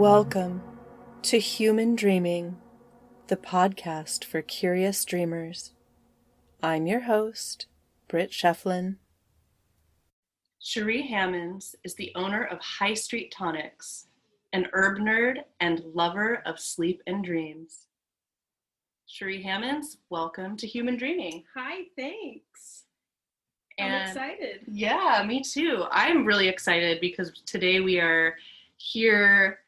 Welcome to Human Dreaming, the podcast for curious dreamers. I'm your host, Britt Shefflin. Cheri Hammons is the owner of High Street Tonics, an herb nerd and lover of sleep and dreams. Cheri Hammons, welcome to Human Dreaming. Hi, thanks. I'm excited. Yeah, me too. I'm really excited because today we are here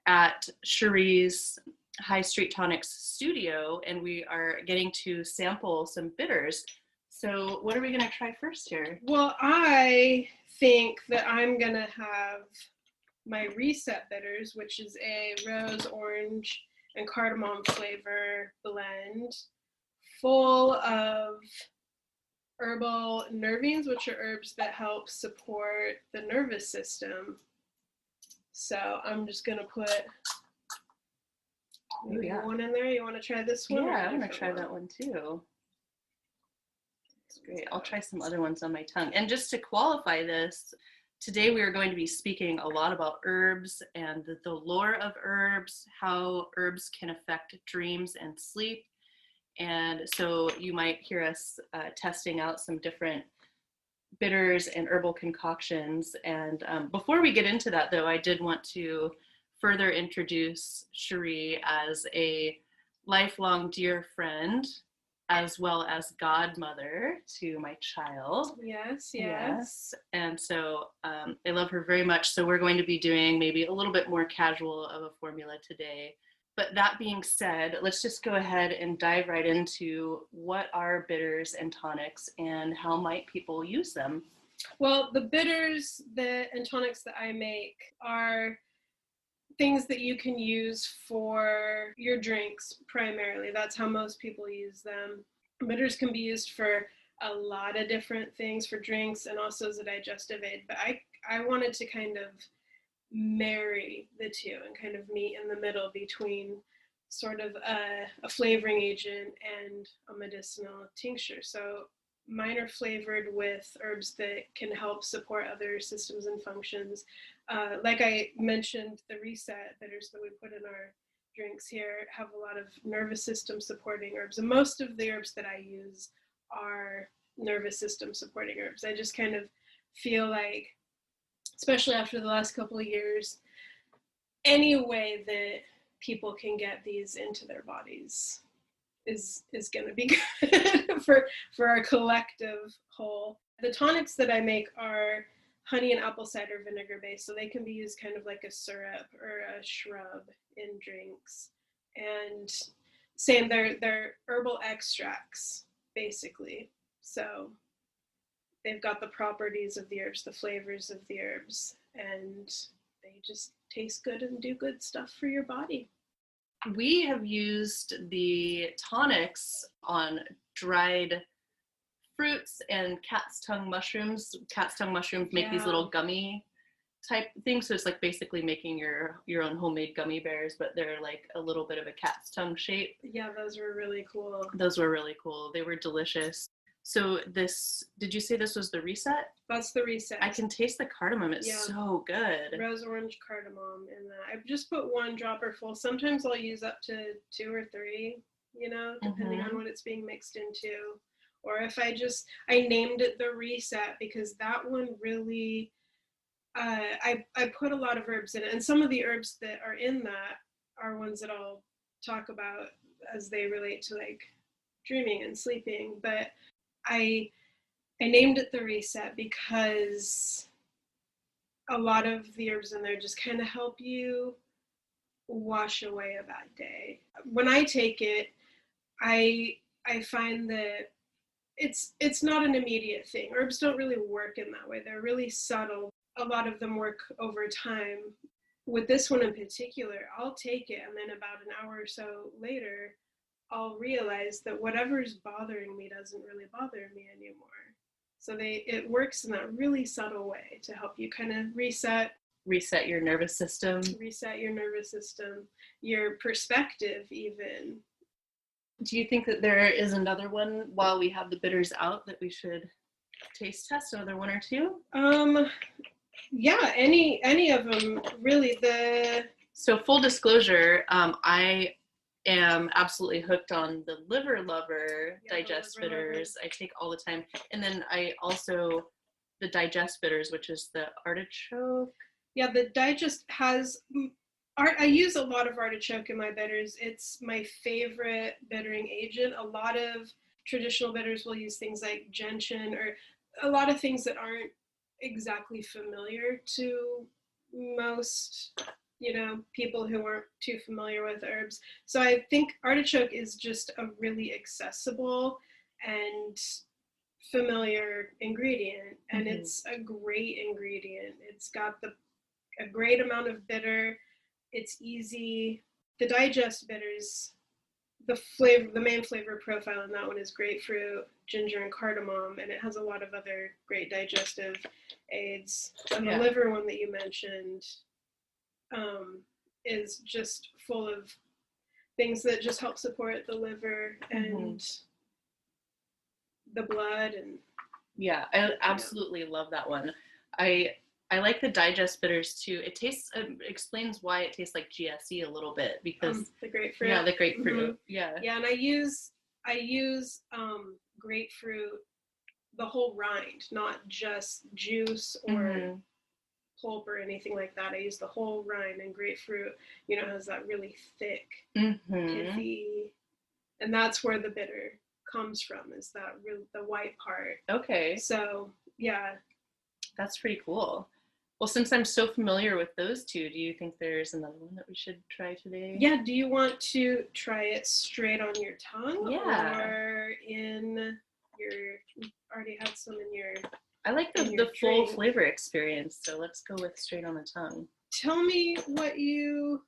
at Cheri's High Street Tonics studio and we are getting to sample some bitters. So what are we going to try first here? Well, I think that I'm going to have my Reset bitters, which is a rose, orange, and cardamom flavor blend full of herbal nervines, which are herbs that help support the nervous system. So I'm just going to put maybe one in there. You want to try this one? Yeah, I'm going to try that one too. That's great. I'll try some other ones on my tongue. And just to qualify this, today we are going to be speaking a lot about herbs and the lore of herbs, how herbs can affect dreams and sleep. And so you might hear us testing out some different bitters and herbal concoctions. And before we get into that, though, I did want to further introduce Cheri as a lifelong dear friend, as well as godmother to my child. Yes. And so I love her very much. So we're going to be doing maybe a little bit more casual of a formula today. But that being said, let's just go ahead and dive right into what are bitters and tonics and how might people use them? Well, the bitters and tonics that I make are things that you can use for your drinks primarily. That's how most people use them. Bitters can be used for a lot of different things, for drinks and also as a digestive aid. But I wanted to kind of marry the two and kind of meet in the middle between sort of a flavoring agent and a medicinal tincture. So mine are flavored with herbs that can help support other systems and functions. Like I mentioned, the Reset bitters that we put in our drinks here have a lot of nervous system supporting herbs. And most of the herbs that I use are nervous system supporting herbs. I just kind of feel like, especially after the last couple of years, any way that people can get these into their bodies is going to be good for our collective whole. The tonics that I make are honey and apple cider vinegar based, so they can be used kind of like a syrup or a shrub in drinks. And same, they're herbal extracts, basically. So they've got the properties of the herbs, the flavors of the herbs, and they just taste good and do good stuff for your body. We have used the tonics on dried fruits and cat's tongue mushrooms. Cat's tongue mushrooms make these little gummy type things. So it's like basically making your own homemade gummy bears, but they're like a little bit of a cat's tongue shape. Yeah, those were really cool. They were delicious. So did you say this was the Reset? That's the Reset. I can taste the cardamom. It's so good. Rose, orange, cardamom in that. I've just put one dropper full. Sometimes I'll use up to 2 or 3, depending on what it's being mixed into. Or if I named it the Reset because that one really, I put a lot of herbs in it. And some of the herbs that are in that are ones that I'll talk about as they relate to like dreaming and sleeping. But I named it the Reset because a lot of the herbs in there just kind of help you wash away a bad day. When I take it, I find that it's not an immediate thing. Herbs don't really work in that way. They're really subtle. A lot of them work over time. With this one in particular, I'll take it and then about an hour or so later, I'll realize that whatever's bothering me doesn't really bother me anymore. So it works in that really subtle way to help you kind of reset your nervous system. Your perspective even. Do you think that there is another one while we have the bitters out that we should taste test? Another one or two? Yeah, any of them really. So full disclosure, I am absolutely hooked on the Liver Lover digest bitters. I take all the time. And then I also, the digest bitters, which is the artichoke. Yeah, the digest has, I use a lot of artichoke in my bitters. It's my favorite bittering agent. A lot of traditional bitters will use things like gentian or a lot of things that aren't exactly familiar to most, people who aren't too familiar with herbs. So I think artichoke is just a really accessible and familiar ingredient, and it's a great ingredient. It's got a great amount of bitter. It's easy. The digest bitters, the main flavor profile in that one is grapefruit, ginger, and cardamom, and it has a lot of other great digestive aids. And the liver one that you mentioned is just full of things that just help support the liver and the blood. And I absolutely love that one. I like the digest bitters too. It tastes, explains why it tastes like GSE a little bit, because the grapefruit. Yeah, the grapefruit. Yeah, and I use grapefruit, the whole rind, not just juice or pulp or anything like that. I use the whole rind, and grapefruit, has that really thick, pithy, and that's where the bitter comes from, is that the white part. Okay. So yeah, that's pretty cool. Well, since I'm so familiar with those two, do you think there's another one that we should try today? Yeah, do you want to try it straight on your tongue? Yeah. Or you already had some in your... I like the full flavor experience, so let's go with straight on the tongue. Tell me what you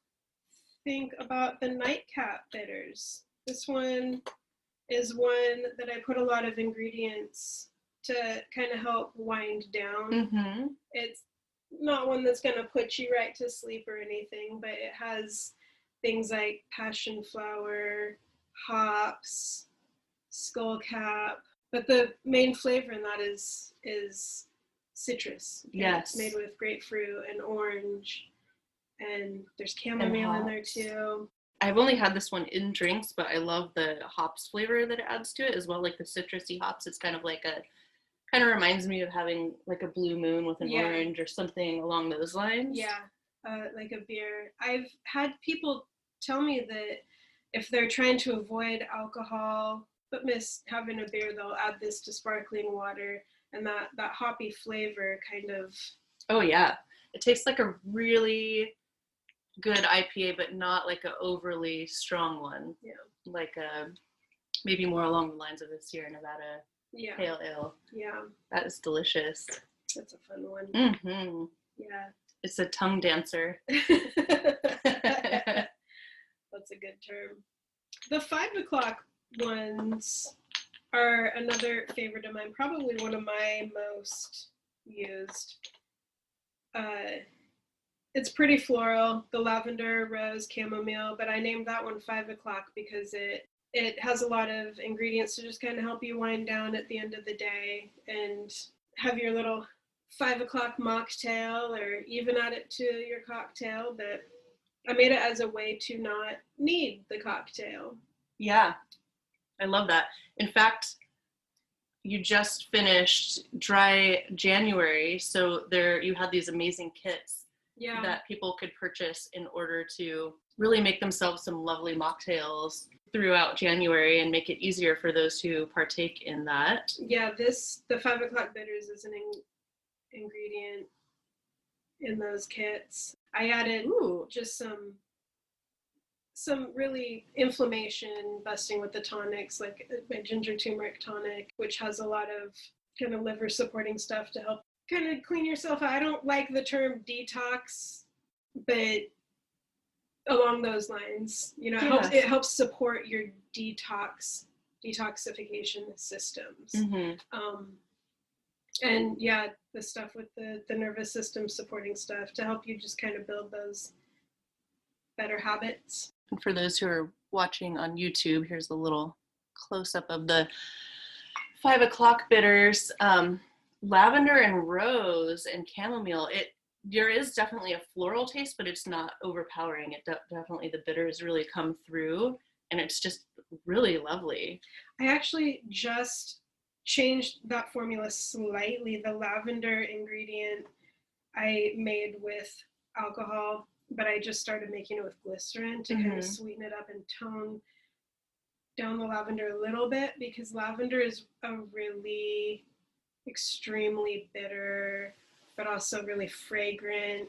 think about the nightcap bitters. This one is one that I put a lot of ingredients to kind of help wind down. It's not one that's going to put you right to sleep or anything, but it has things like Passionflower, hops, Skullcap, but the main flavor in that is citrus. Yes. It's made with grapefruit and orange, and there's chamomile in there too. I've only had this one in drinks, but I love the hops flavor that it adds to it as well, like the citrusy hops. It's kind of reminds me of having like a blue moon with an orange or something along those lines. Yeah, like a beer. I've had people tell me that if they're trying to avoid alcohol but miss having a beer, they'll add this to sparkling water, and that hoppy flavor kind of... Oh yeah, it tastes like a really good IPA, but not like an overly strong one. Yeah, like maybe more along the lines of the Sierra Nevada Pale Ale. Yeah, that is delicious. That's a fun one. Yeah, it's a tongue dancer. That's a good term. The 5 o'clock ones are another favorite of mine, probably one of my most used. It's pretty floral, the lavender, rose, chamomile, but I named that one 5 o'clock because it has a lot of ingredients to just kind of help you wind down at the end of the day and have your little 5 o'clock mocktail, or even add it to your cocktail. But I made it as a way to not need the cocktail. Yeah, I love that. In fact, you just finished Dry January, so you had these amazing kits that people could purchase in order to really make themselves some lovely mocktails throughout January and make it easier for those who partake in that. Yeah, the 5 o'clock bitters is an ingredient in those kits. I added just some really inflammation busting with the tonics, like my ginger turmeric tonic, which has a lot of kind of liver supporting stuff to help kind of clean yourself out. I don't like the term detox, but along those lines, it helps support your detoxification systems. And yeah, the stuff with the nervous system supporting stuff to help you just kind of build those better habits. And for those who are watching on YouTube, here's a little close-up of the 5 o'clock bitters. Lavender and rose and chamomile, there is definitely a floral taste, but it's not overpowering. It definitely, the bitters really come through, and it's just really lovely. I actually just changed that formula slightly. The lavender ingredient I made with alcohol, but I just started making it with glycerin to kind of sweeten it up and tone down the lavender a little bit, because lavender is a really extremely bitter, but also really fragrant,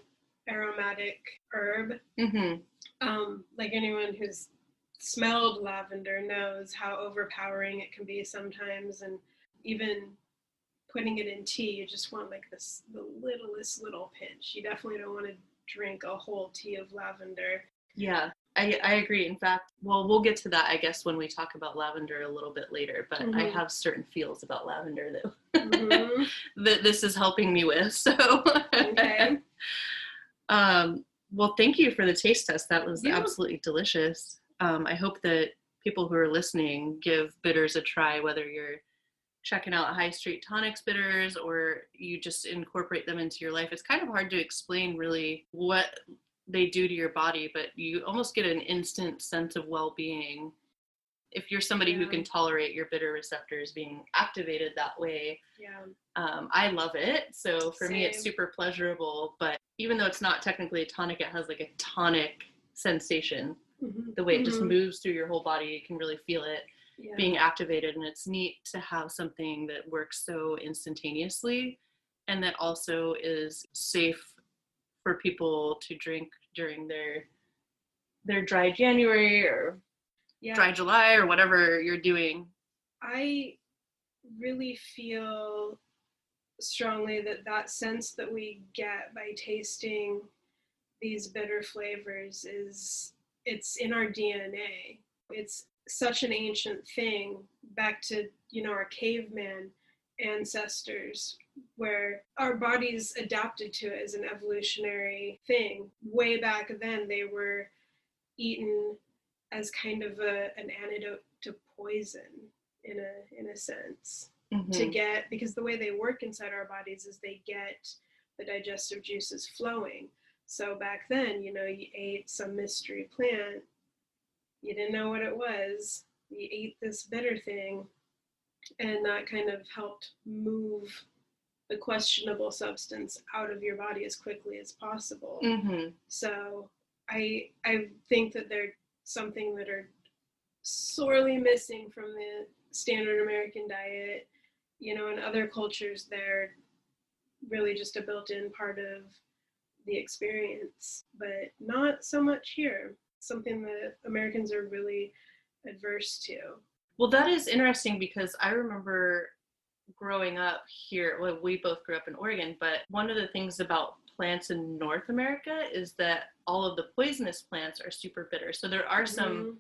aromatic herb. Like anyone who's smelled lavender knows how overpowering it can be sometimes, and even putting it in tea, you just want like the littlest little pinch. You definitely don't want to drink a whole tea of lavender. Yeah, I agree. In fact, well, we'll get to that, I guess, when we talk about lavender a little bit later, but I have certain feels about lavender that, that this is helping me with, so. Okay. Well, thank you for the taste test. That was absolutely delicious. I hope that people who are listening give bitters a try, whether you're checking out High Street Tonics bitters or you just incorporate them into your life. It's kind of hard to explain really what they do to your body, but you almost get an instant sense of well-being if you're somebody who can tolerate your bitter receptors being activated that way. I love it. So for me, it's super pleasurable, but even though it's not technically a tonic, it has like a tonic sensation. The way it just moves through your whole body, you can really feel it being activated, and it's neat to have something that works so instantaneously and that also is safe for people to drink during their dry January or dry July or whatever you're doing. I really feel strongly that sense that we get by tasting these bitter flavors it's in our DNA. It's such an ancient thing, back to, our caveman ancestors, where our bodies adapted to it as an evolutionary thing. Way back then, they were eaten as kind of an antidote to poison, in a sense, to get, because the way they work inside our bodies is they get the digestive juices flowing. So back then, you ate some mystery plant, you didn't know what it was, you ate this bitter thing, and that kind of helped move the questionable substance out of your body as quickly as possible. So I think that they're something that are sorely missing from the standard American diet. In other cultures, they're really just a built-in part of the experience, but not so much here. Something that Americans are really adverse to. Well, that is interesting, because I remember growing up here, well, we both grew up in Oregon, but one of the things about plants in North America is that all of the poisonous plants are super bitter. So there are some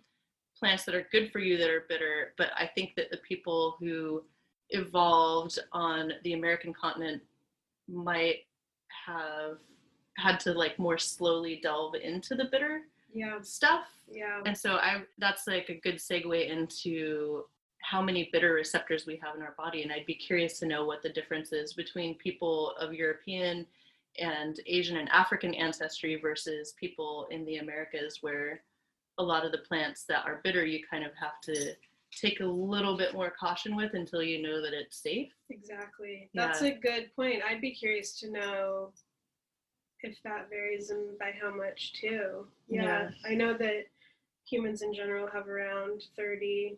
plants that are good for you that are bitter, but I think that the people who evolved on the American continent might have had to like more slowly delve into the bitter stuff. And so that's like a good segue into how many bitter receptors we have in our body. And I'd be curious to know what the difference is between people of European and Asian and African ancestry versus people in the Americas, where a lot of the plants that are bitter, you kind of have to take a little bit more caution with until you know that it's safe. Exactly. That's a good point. I'd be curious to know if that varies and by how much too. I know that humans in general have around 30.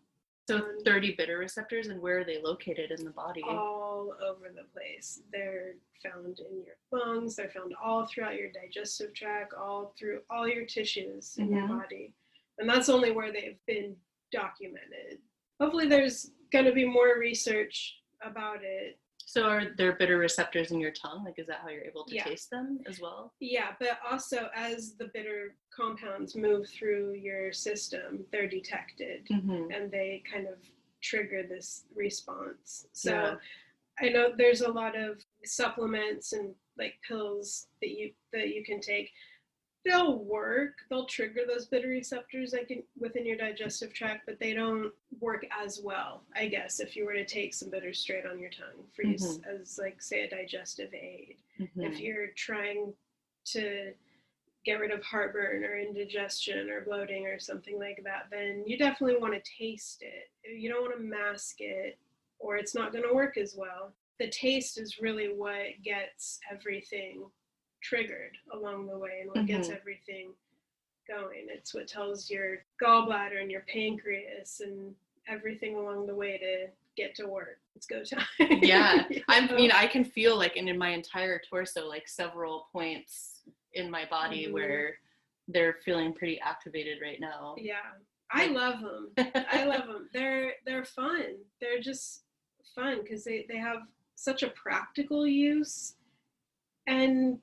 So 30 bitter receptors, and where are they located in the body? All over the place. They're found in your lungs, they're found all throughout your digestive tract, all through all your tissues in your body. And that's only where they've been documented. Hopefully there's going to be more research about it. So are there bitter receptors in your tongue? Like, is that how you're able to taste them as well? Yeah, but also as the bitter compounds move through your system, they're detected and they kind of trigger this response. So I know there's a lot of supplements and like pills that you can take. They'll work, they'll trigger those bitter receptors within your digestive tract, but they don't work as well, I guess, if you were to take some bitters straight on your tongue for use as, like, say, a digestive aid. If you're trying to get rid of heartburn or indigestion or bloating or something like that, then you definitely want to taste it. You don't want to mask it, or it's not going to work as well. The taste is really what gets everything triggered along the way and what gets everything going. It's what tells your gallbladder and your pancreas and everything along the way to get to work. It's go time. Yeah. I mean, I can feel like in my entire torso, like several points in my body where they're feeling pretty activated right now. Yeah. I love them. I love them. They're fun. They're just fun because they have such a practical use, and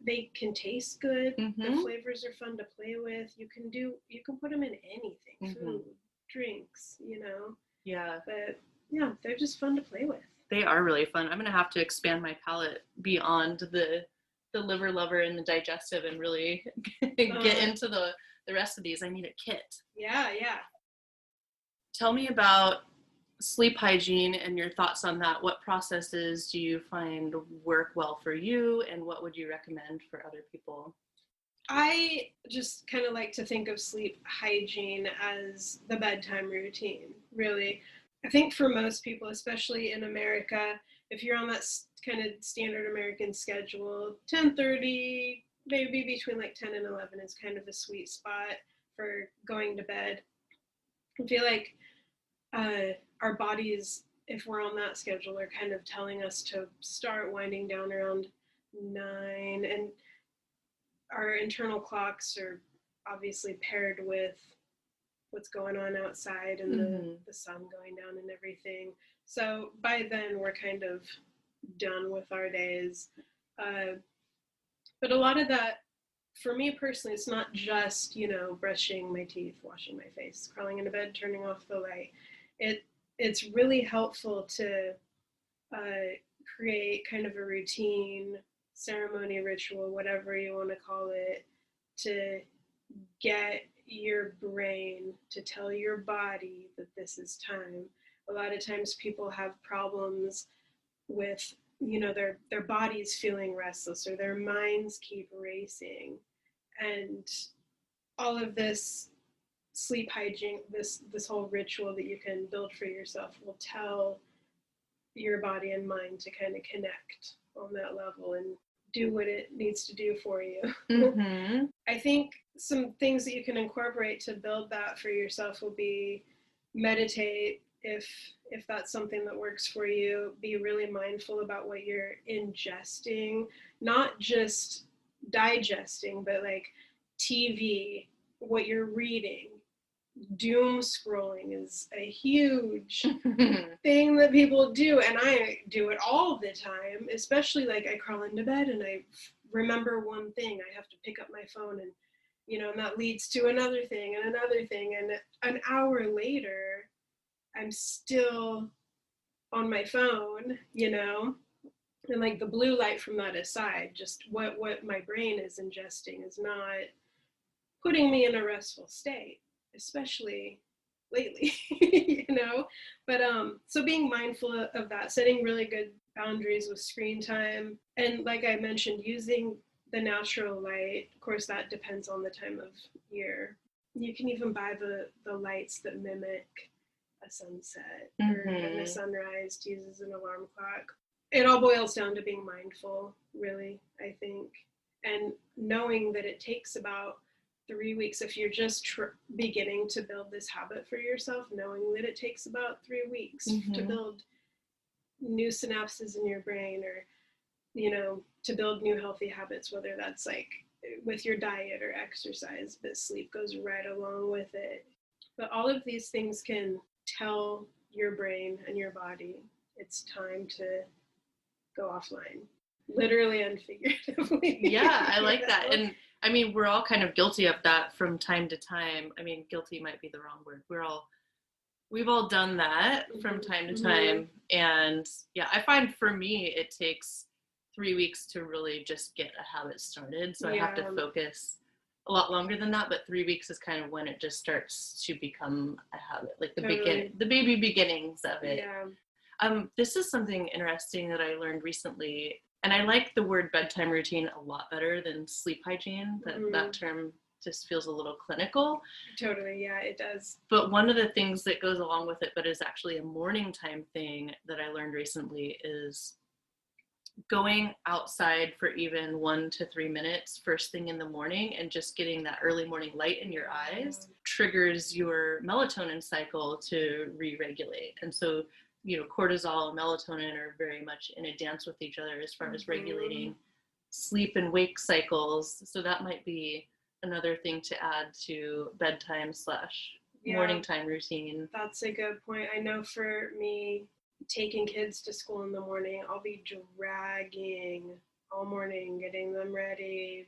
they can taste good. The flavors are fun to play with. You can put them in anything, food, drinks, Yeah. But yeah, they're just fun to play with. They are really fun. I'm going to have to expand my palate beyond the liver lover and the digestive and really get into the rest of these. I need a kit. Yeah. Tell me about sleep hygiene and your thoughts on that. What processes do you find work well for you, and what would you recommend for other people? I just kind of like to think of sleep hygiene as the bedtime routine, really. I think for most people, especially in America, if you're on that kind of standard American schedule, 10:30, maybe between like 10 and 11 is kind of a sweet spot for going to bed. I feel like our bodies, if we're on that schedule, are kind of telling us to start winding down around 9, and our internal clocks are obviously paired with what's going on outside and the sun going down and everything. So by then we're kind of done with our days. But a lot of that, for me personally, it's not just, brushing my teeth, washing my face, crawling into bed, turning off the light. It's really helpful to create kind of a routine, ceremony, ritual, whatever you want to call it, to get your brain to tell your body that this is time. A lot of times people have problems with, their bodies feeling restless or their minds keep racing. And all of this sleep hygiene, this whole ritual that you can build for yourself will tell your body and mind to kind of connect on that level and do what it needs to do for you. I think some things that you can incorporate to build that for yourself will be meditate, if that's something that works for you. Be really mindful about what you're ingesting, not just digesting, but like TV, what you're reading. Doom scrolling is a huge thing that people do, and I do it all the time, especially like I crawl into bed and I remember one thing, I have to pick up my phone, and and that leads to another thing and another thing, and an hour later I'm still on my phone, and like the blue light from that aside, just what my brain is ingesting is not putting me in a restful state, especially lately, but so being mindful of that, setting really good boundaries with screen time, and like I mentioned, using the natural light. Of course, that depends on the time of year. You can even buy the lights that mimic a sunset or a sunrise to use as an alarm clock. It all boils down to being mindful, really, I think, and knowing that it takes about 3 weeks. If you're just beginning to build this habit for yourself, knowing that it takes about 3 weeks to build new synapses in your brain, or to build new healthy habits, whether that's like with your diet or exercise, but sleep goes right along with it. But all of these things can tell your brain and your body it's time to go offline, literally and figuratively. Yeah, I like that. And I mean, we're all kind of guilty of that from time to time. I mean, guilty might be the wrong word. We've all done that from time to time. And yeah, I find for me, it takes 3 weeks to really just get a habit started. So I have to focus a lot longer than that, but 3 weeks is kind of when it just starts to become a habit, like the baby beginnings of it. Yeah. This is something interesting that I learned recently. And I like the word bedtime routine a lot better than sleep hygiene. Mm-hmm. That term just feels a little clinical. Totally, yeah, it does. But one of the things that goes along with it, but is actually a morning time thing that I learned recently, is going outside for even 1 to 3 minutes first thing in the morning and just getting that early morning light in your eyes triggers your melatonin cycle to re-regulate. And so, cortisol and melatonin are very much in a dance with each other as far as regulating sleep and wake cycles. So that might be another thing to add to bedtime / morning time routine. That's a good point. I know for me, taking kids to school in the morning, I'll be dragging all morning, getting them ready,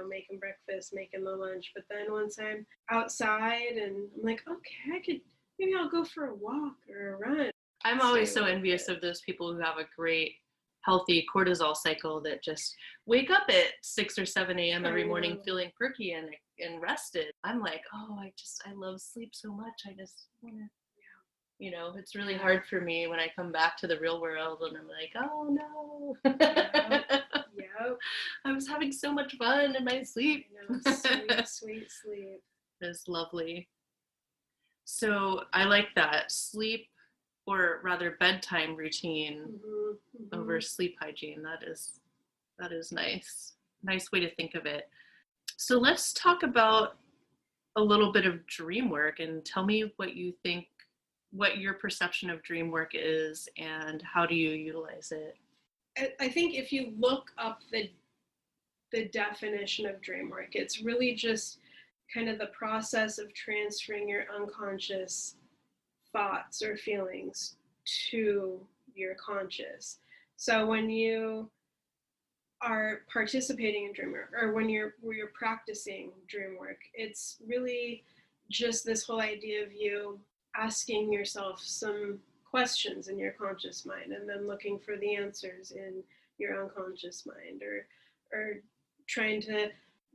making breakfast, making the lunch. But then once I'm outside and I'm like, okay, maybe I'll go for a walk or a run. I'm always so envious of those people who have a great healthy cortisol cycle that just wake up at 6 or 7 a.m. every morning feeling perky and rested. I'm like, I love sleep so much. I just want to, it's really hard for me when I come back to the real world and I'm like, oh no. Yep. I was having so much fun in my sleep. Sweet sleep. It's lovely. So I like that sleep, or rather bedtime routine over sleep hygiene. That is nice. Nice way to think of it. So let's talk about a little bit of dream work, and tell me what your perception of dream work is and how do you utilize it? I think if you look up the definition of dream work, it's really just kind of the process of transferring your unconscious thoughts or feelings to your conscious. So when you are participating in dream work, or when you're practicing dream work, it's really just this whole idea of you asking yourself some questions in your conscious mind and then looking for the answers in your unconscious mind, or trying to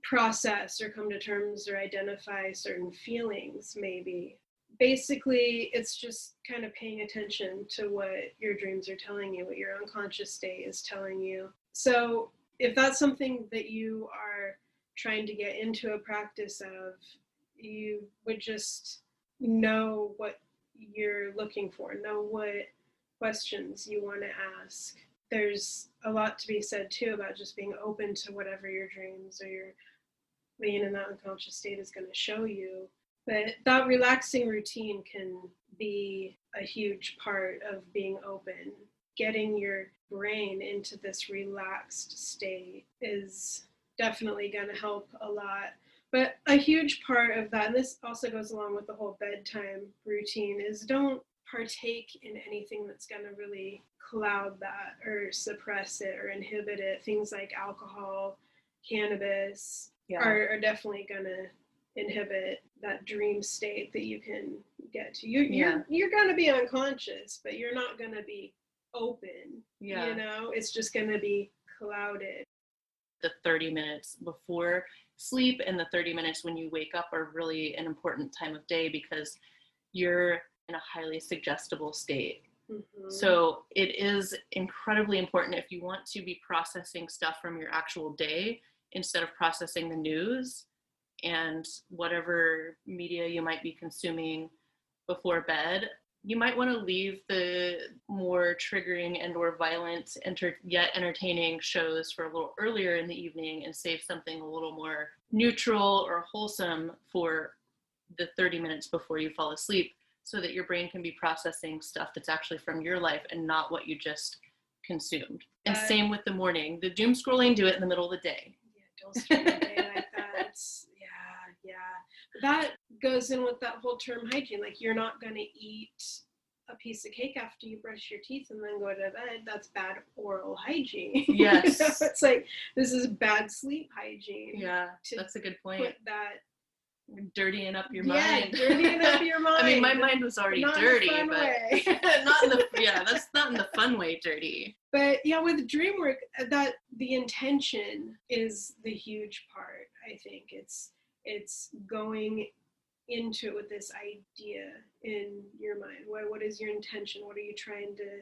process or come to terms or identify certain feelings maybe. Basically, it's just kind of paying attention to what your dreams are telling you, what your unconscious state is telling you. So if that's something that you are trying to get into a practice of, you would just know what you're looking for, know what questions you want to ask. There's a lot to be said too about just being open to whatever your dreams or your being in that unconscious state is going to show you. But that relaxing routine can be a huge part of being open. Getting your brain into this relaxed state is definitely going to help a lot. But a huge part of that, and this also goes along with the whole bedtime routine, is don't partake in anything that's going to really cloud that or suppress it or inhibit it. Things like alcohol, cannabis are definitely going to inhibit that dream state that you can get to. You're going to be unconscious, but you're not going to be open. It's just going to be clouded. The 30 minutes before sleep and the 30 minutes when you wake up are really an important time of day because you're in a highly suggestible state. So it is incredibly important, if you want to be processing stuff from your actual day instead of processing the news and whatever media you might be consuming before bed, you might want to leave the more triggering and or violent yet entertaining shows for a little earlier in the evening and save something a little more neutral or wholesome for the 30 minutes before you fall asleep, so that your brain can be processing stuff that's actually from your life and not what you just consumed. And same with the morning. The doom scrolling, do it in the middle of the day. Yeah, don't start your day like that. Yeah. That goes in with that whole term hygiene. Like, you're not going to eat a piece of cake after you brush your teeth and then go to bed. That's bad oral hygiene. Yes. It's like, this is bad sleep hygiene. Yeah, that's a good point. Put that dirtying up your mind. Yeah, dirtying up your mind. I mean, my mind was already dirty, but not in the that's not in the fun way dirty. But yeah, with dream work, that the intention is the huge part. I think it's going into it with this idea in your mind. What is your intention? What are you trying to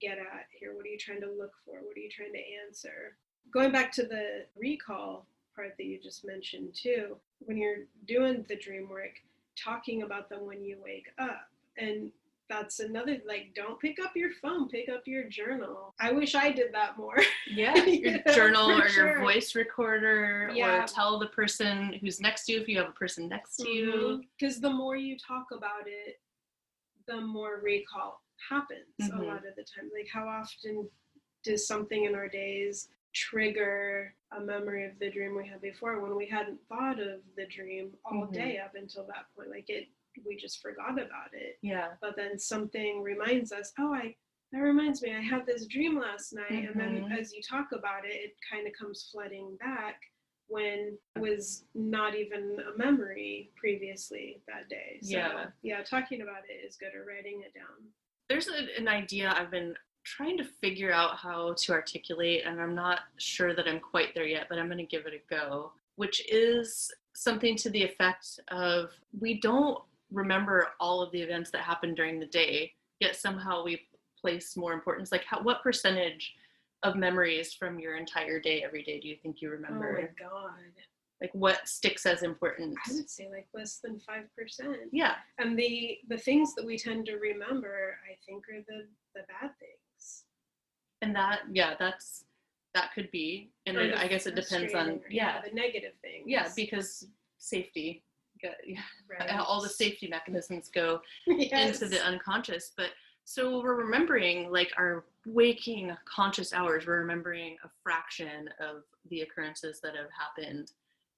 get at here? What are you trying to look for? What are you trying to answer? Going back to the recall part that you just mentioned too, when you're doing the dream work, talking about them when you wake up. And that's another, like, don't pick up your phone, pick up your journal. I wish I did that more. Yeah, your journal or your voice recorder, yeah. or tell the person who's next to you if you have a person next to you. Because the more you talk about it, the more recall happens a lot of the time. Like, how often does something in our days trigger a memory of the dream we had before when we hadn't thought of the dream all day up until that point? Like, we just forgot about it. Yeah. But then something reminds us, that reminds me, I had this dream last night. And then as you talk about it, it kind of comes flooding back when it was not even a memory previously that day. So yeah, talking about it is good, or writing it down. There's an idea I've been trying to figure out how to articulate, and I'm not sure that I'm quite there yet, but I'm going to give it a go, which is something to the effect of, we don't remember all of the events that happened during the day, yet somehow we place more importance. Like, what percentage of memories from your entire day every day do you think you remember? Oh my God. Like, what sticks as important? I would say like less than 5%. Yeah. And the things that we tend to remember, I think, are the bad things. And that could be, and I guess it depends on, the negative things. Yeah, because safety, right. All the safety mechanisms go yes. into the unconscious. But so we're remembering, like, our waking conscious hours, we're remembering a fraction of the occurrences that have happened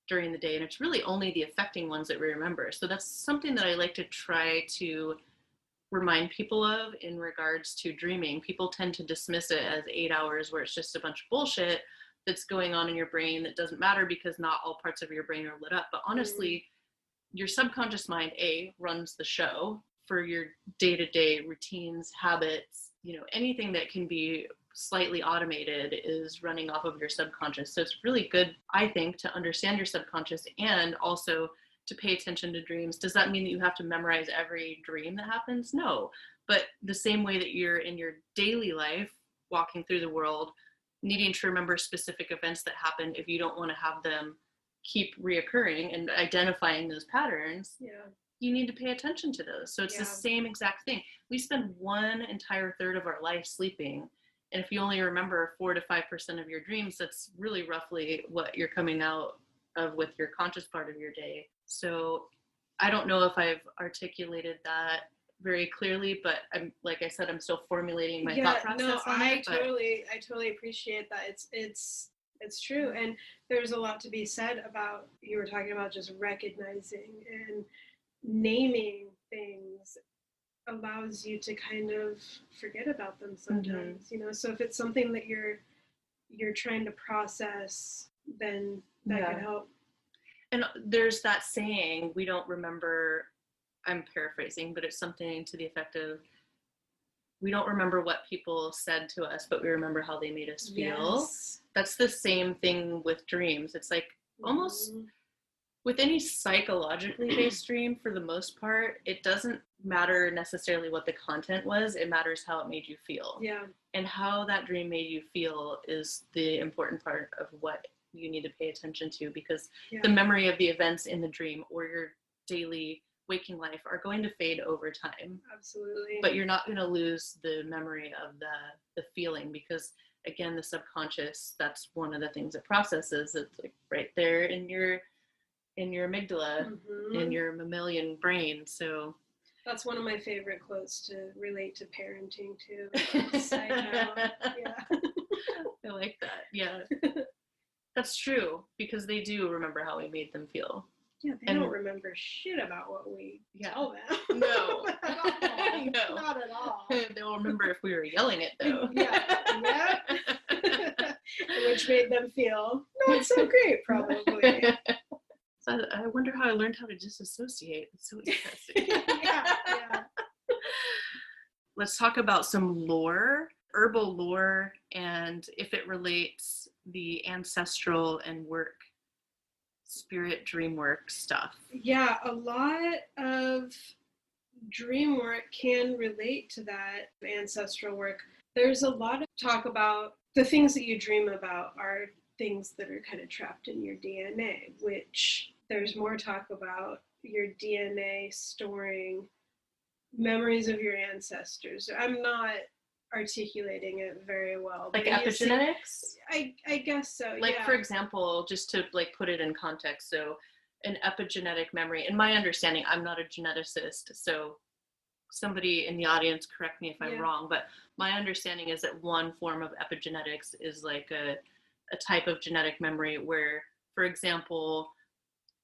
during the day, and it's really only the affecting ones that we remember. So that's something that I like to try to remind people of in regards to dreaming. People tend to dismiss it as 8 hours where it's just a bunch of bullshit that's going on in your brain that doesn't matter because not all parts of your brain are lit up. But honestly, your subconscious mind, runs the show for your day-to-day routines, habits, anything that can be slightly automated is running off of your subconscious. So it's really good, I think, to understand your subconscious and also to pay attention to dreams. Does that mean that you have to memorize every dream that happens? No. But the same way that you're in your daily life, walking through the world, needing to remember specific events that happen, if you don't want to have them keep reoccurring and identifying those patterns, you need to pay attention to those. So it's the same exact thing. We spend one entire third of our life sleeping. And if you only remember 4 to 5% of your dreams, that's really roughly what you're coming out of with your conscious part of your day. So I don't know if I've articulated that very clearly, but like I said, I'm still formulating my thought process on it. I totally appreciate that. It's true. And there's a lot to be said about, you were talking about just recognizing and naming things allows you to kind of forget about them sometimes, so if it's something that you're trying to process, then that could help. And there's that saying, we don't remember, I'm paraphrasing, but it's something to the effect of, we don't remember what people said to us, but we remember how they made us feel. Yes. That's the same thing with dreams. It's like almost with any psychologically based dream, for the most part, it doesn't matter necessarily what the content was. It matters how it made you feel. Yeah. And how that dream made you feel is the important part of what you need to pay attention to, because the memory of the events in the dream or your daily waking life are going to fade over time. Absolutely. But you're not going to lose the memory of the feeling, because again, the subconscious, that's one of the things it processes. It's like right there in your amygdala, in your mammalian brain. So that's one of my favorite quotes to relate to parenting too. Side note. Yeah. I like that. Yeah. That's true, because they do remember how we made them feel. Yeah, they don't remember shit about what we tell them. No. No. Not at all. They'll remember if we were yelling it, though. Yeah. Which made them feel not so great, probably. So I wonder how I learned how to disassociate. It's so interesting. Yeah. Let's talk about some lore, herbal lore, and if it relates the ancestral and work, spirit dream work stuff. Yeah, a lot of dream work can relate to that ancestral work. There's a lot of talk about the things that you dream about are things that are kind of trapped in your DNA, which there's more talk about your DNA storing memories of your ancestors. I'm not articulating it very well. Like epigenetics? I guess so, like, yeah. For example, just to like put it in context, so an epigenetic memory, in my understanding, I'm not a geneticist, so somebody in the audience correct me if I'm wrong, but my understanding is that one form of epigenetics is like a type of genetic memory where, for example,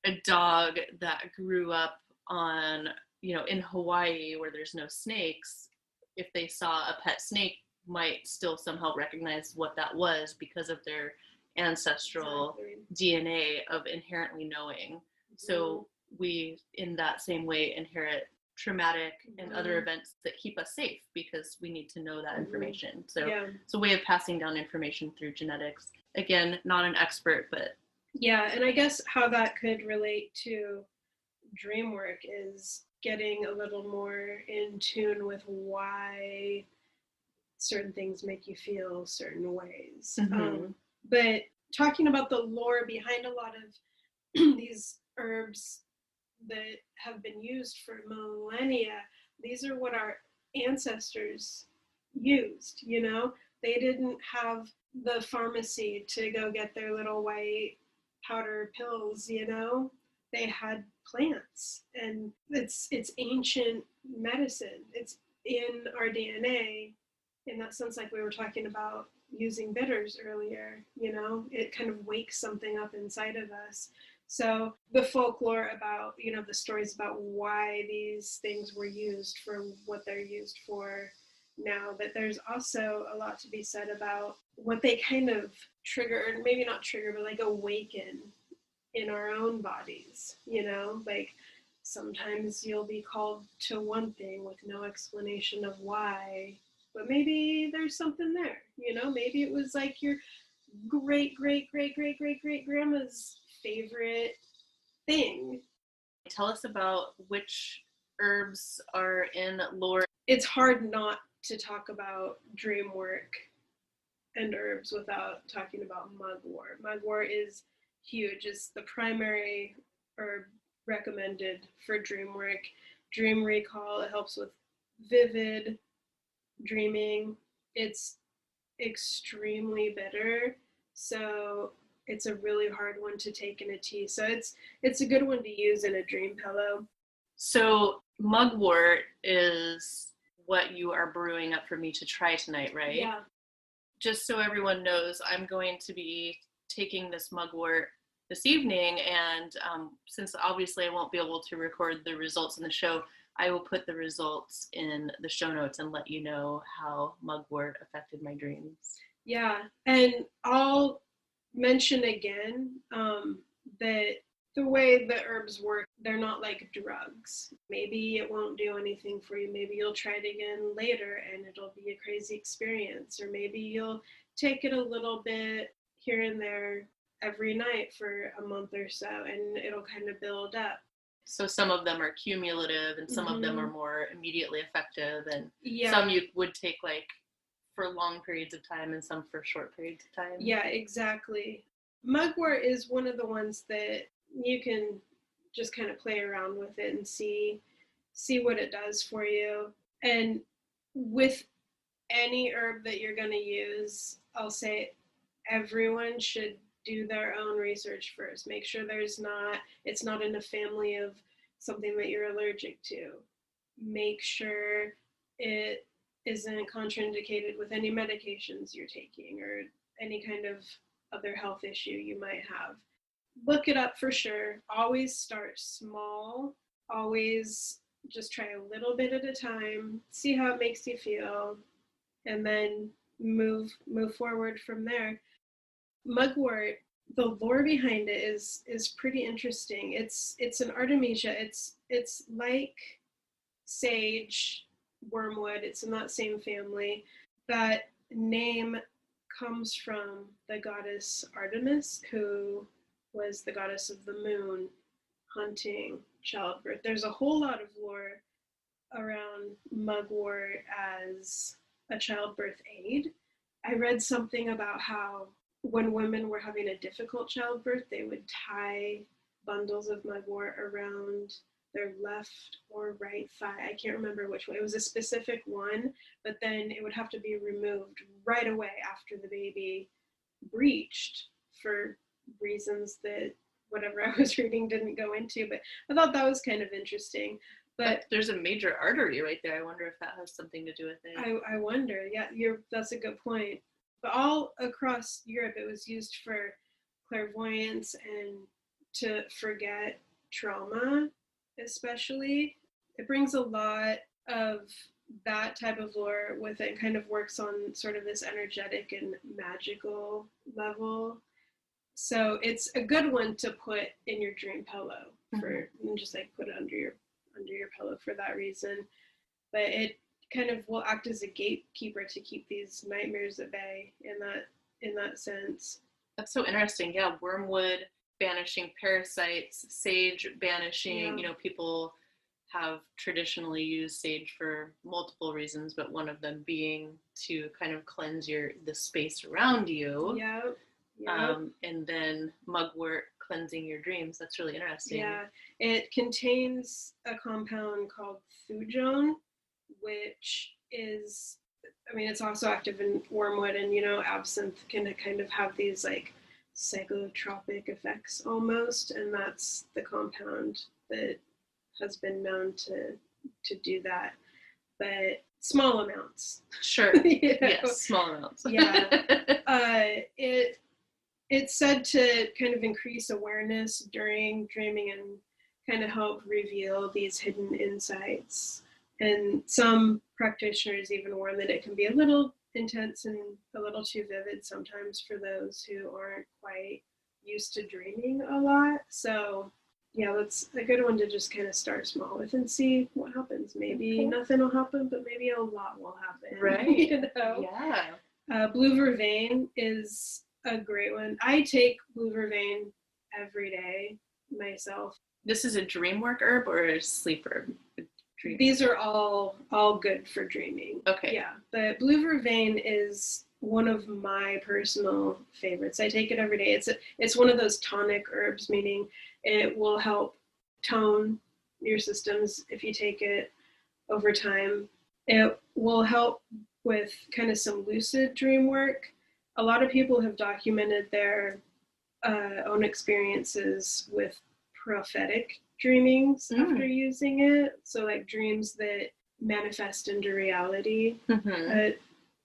a dog that grew up on, in Hawaii where there's no snakes, if they saw a pet snake, might still somehow recognize what that was because of their ancestral DNA of inherently knowing. So we, in that same way, inherit traumatic and other events that keep us safe because we need to know that information. So it's a way of passing down information through genetics. Again, not an expert, but and I guess how that could relate to dream work is getting a little more in tune with why certain things make you feel certain ways. But talking about the lore behind a lot of these herbs that have been used for millennia, these are what our ancestors used, They didn't have the pharmacy to go get their little white powder pills, They had plants, and it's ancient medicine. It's in our DNA, in that sense, like we were talking about using bitters earlier, it kind of wakes something up inside of us. So the folklore about, the stories about why these things were used for what they're used for now, that there's also a lot to be said about what they kind of trigger, or maybe not trigger, but like awaken in our own bodies, like sometimes you'll be called to one thing with no explanation of why, but maybe there's something there, maybe it was like your great grandma's favorite thing. Tell us about which herbs are in lore. It's hard not to talk about dream work and herbs without talking about mugwort. Mugwort is huge. It's the primary herb recommended for dream work. Dream recall, it helps with vivid dreaming. It's extremely bitter, so it's a really hard one to take in a tea. So it's a good one to use in a dream pillow. So mugwort is what you are brewing up for me to try tonight, right? Yeah. Just so everyone knows, I'm going to be taking this mugwort this evening, and since obviously I won't be able to record the results in the show, I will put the results in the show notes and let you know how mugwort affected my dreams. Yeah, and I'll mention again that the way the herbs work, they're not like drugs. Maybe it won't do anything for you. Maybe you'll try it again later and it'll be a crazy experience. Or maybe you'll take it a little bit here and there every night for a month or so and it'll kind of build up. So some of them are cumulative and some of them are more immediately effective, and some you would take like for long periods of time and some for short periods of time. Yeah, exactly. Mugwort is one of the ones that you can just kind of play around with it and see what it does for you. And with any herb that you're going to use, I'll say everyone should do their own research first. Make sure it's not in a family of something that you're allergic to. Make sure it isn't contraindicated with any medications you're taking or any kind of other health issue you might have. Look it up for sure. Always start small. Always just try a little bit at a time. See how it makes you feel, and then move forward from there. Mugwort, the lore behind it is pretty interesting. It's an artemisia. It's like sage, wormwood. It's in that same family. That name comes from the goddess Artemis, who was the goddess of the moon, hunting, childbirth. There's a whole lot of lore around mugwort as a childbirth aid. I read something about how when women were having a difficult childbirth, they would tie bundles of mugwort around their left or right thigh. I can't remember which way. It was a specific one, but then it would have to be removed right away after the baby breached for reasons that whatever I was reading didn't go into. But I thought that was kind of interesting. But there's a major artery right there. I wonder if that has something to do with it. I wonder. Yeah, that's a good point. But all across Europe, it was used for clairvoyance and to forget trauma, especially. It brings a lot of that type of lore with it, kind of works on sort of this energetic and magical level. So it's a good one to put in your dream pillow for, and just like put it under your pillow for that reason. But it kind of will act as a gatekeeper to keep these nightmares at bay in that sense. That's so interesting. Yeah, wormwood banishing parasites, sage banishing, people have traditionally used sage for multiple reasons, but one of them being to kind of cleanse the space around you. Yeah. And then mugwort cleansing your dreams. That's really interesting. Yeah, it contains a compound called thujone, which is, it's also active in wormwood, and absinthe can kind of have these like psychotropic effects almost, and that's the compound that has been known to do that, but small amounts. Sure. Yes, small amounts. Yeah. It's said to kind of increase awareness during dreaming and kind of help reveal these hidden insights. And some practitioners even warn that it can be a little intense and a little too vivid sometimes for those who aren't quite used to dreaming a lot. So yeah, that's a good one to just kind of start small with and see what happens. Maybe nothing will happen, but maybe a lot will happen. Right. Yeah. Blue Vervain is a great one. I take blue Vervain every day myself. This is a dream work herb or a sleep herb? These are all good for dreaming. Okay. Yeah, but blue Vervain is one of my personal favorites. I take it every day. It's one of those tonic herbs, meaning it will help tone your systems if you take it over time. It will help with kind of some lucid dream work. A lot of people have documented their own experiences with prophetic dreamings after using it. So like dreams that manifest into reality at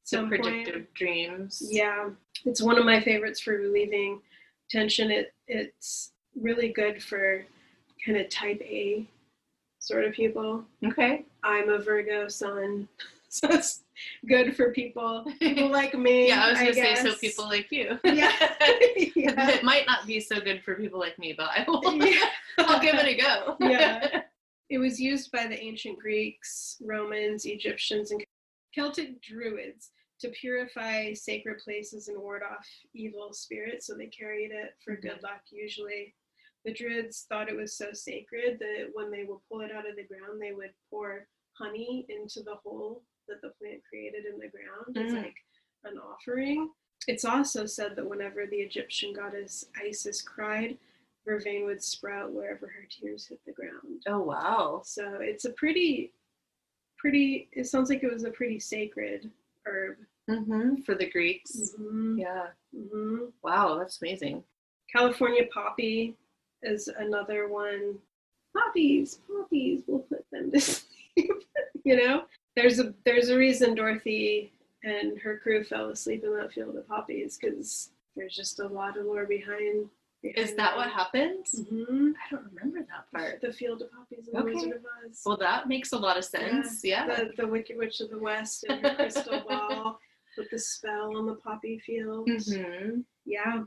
some predictive point. Dreams. Yeah, it's one of my favorites for relieving tension. It's really good for kind of type A sort of people. Okay. I'm a Virgo sun, so it's good for people like me. Yeah, I was going to say, guess. so people like you. Yeah. It might not be so good for people like me, but I'll give it a go. Yeah. It was used by the ancient Greeks, Romans, Egyptians, and Celtic Druids to purify sacred places and ward off evil spirits, so they carried it for good luck usually. The Druids thought it was so sacred that when they would pull it out of the ground, they would pour honey into the hole that the plant created in the ground as like an offering. It's also said that whenever the Egyptian goddess Isis cried, Vervain would sprout wherever her tears hit the ground. Oh, wow. So it's a pretty, it sounds like it was a pretty sacred herb. For the Greeks. Yeah. Wow, that's amazing. California poppy is another one. Poppies, we'll put them to sleep. There's a reason Dorothy and her crew fell asleep in that field of poppies, because there's just a lot of lore behind Is that what happens? I don't remember that part. The field of poppies in the Wizard of Oz. Well, that makes a lot of sense. Yeah. The Wicked Witch of the West and her crystal ball with the spell on the poppy field. Yeah.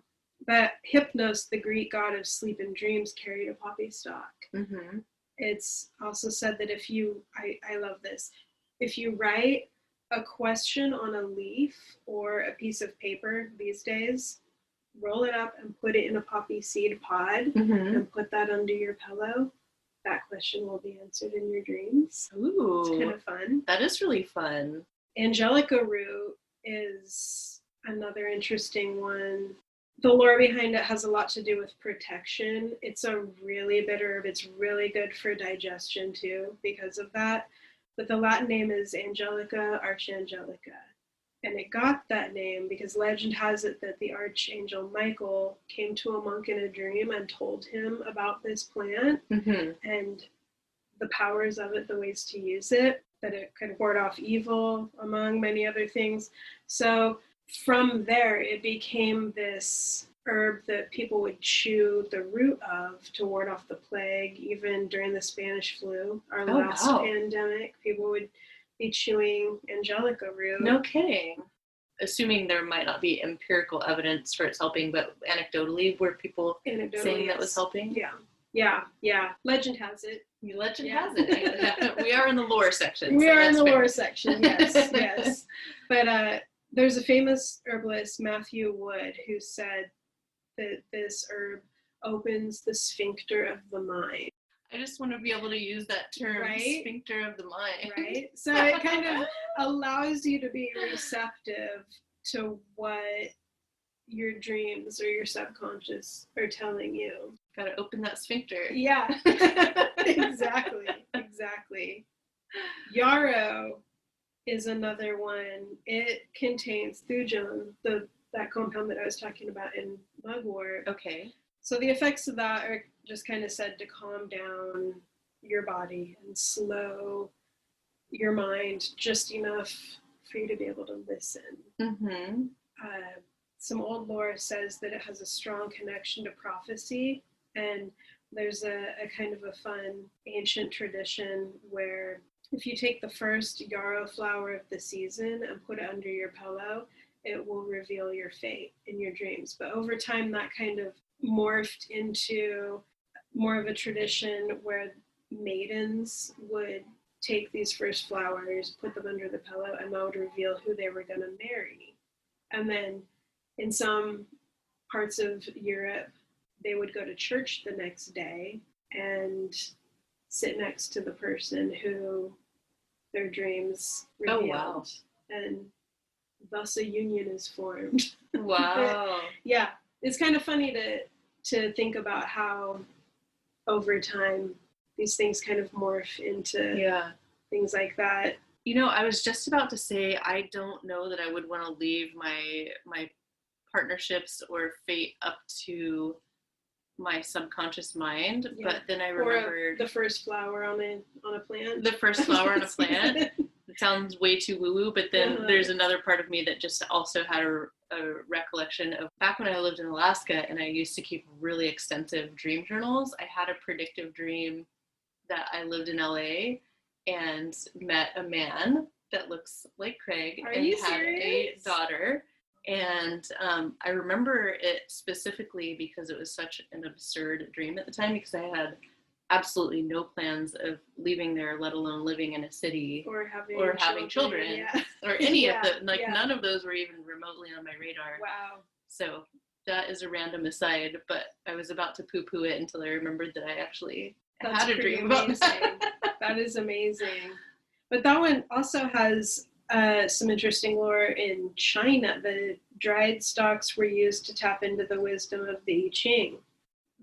But Hypnos, the Greek god of sleep and dreams, carried a poppy stalk. It's also said that if you, I love this, if you write a question on a leaf or a piece of paper these days, roll it up and put it in a poppy seed pod and put that under your pillow. that question will be answered in your dreams. Ooh. It's kind of fun. That is really fun. Angelica Roo is another interesting one. The lore behind it has a lot to do with protection. It's a really bitter herb. It's really good for digestion too because of that. But the Latin name is Angelica archangelica. And it got that name because legend has it that the Archangel Michael came to a monk in a dream and told him about this plant and the powers of it, the ways to use it, that it could ward off evil, among many other things. So from there, it became this herb that people would chew the root of to ward off the plague. Even during the Spanish flu, our last pandemic, people would be chewing Angelica root. No kidding. Assuming there might not be empirical evidence for its helping, but anecdotally, were people saying that was helping? Yeah. Legend has it. Legend has it. We are in the lore section. We are in the lore section, yes. But there's a famous herbalist, Matthew Wood, who said that this herb opens the sphincter of the mind. I just want to be able to use that term, right? Sphincter of the mind. Right? So it kind of allows you to be receptive to what your dreams or your subconscious are telling you. Got to open that sphincter. Yeah, exactly. Yarrow is another one. It contains thujon, that compound that I was talking about in Mugwort. Okay. So the effects of that are just kind of said to calm down your body and slow your mind just enough for you to be able to listen. Some old lore says that it has a strong connection to prophecy, and there's a kind of a fun ancient tradition where if you take the first yarrow flower of the season and put it under your pillow, it will reveal your fate in your dreams. But over time, that kind of morphed into more of a tradition where maidens would take these first flowers, put them under the pillow, and that would reveal who they were going to marry. And then in some parts of Europe, they would go to church the next day and sit next to the person who their dreams revealed. Oh, wow. And thus a union is formed. Wow. Yeah, it's kind of funny to think about how over time these things kind of morph into things like that. You know, I was just about to say, I don't know that I would want to leave my partnerships or fate up to my subconscious mind, but then I remembered the first flower on a plant. The first flower on a plant. It sounds way too woo-woo, but then there's another part of me that just also had a recollection of back when I lived in Alaska and I used to keep really extensive dream journals. I had a predictive dream that I lived in LA and met a man that looks like Craig and had a daughter. And I remember it specifically because it was such an absurd dream at the time, because I had absolutely no plans of leaving there, let alone living in a city or having children. Or any of them. None of those were even remotely on my radar. Wow. So that is a random aside, but I was about to poo-poo it until I remembered that I actually had a dream about that. That is amazing. But that one also has some interesting lore in China. The dried stalks were used to tap into the wisdom of the I Ching.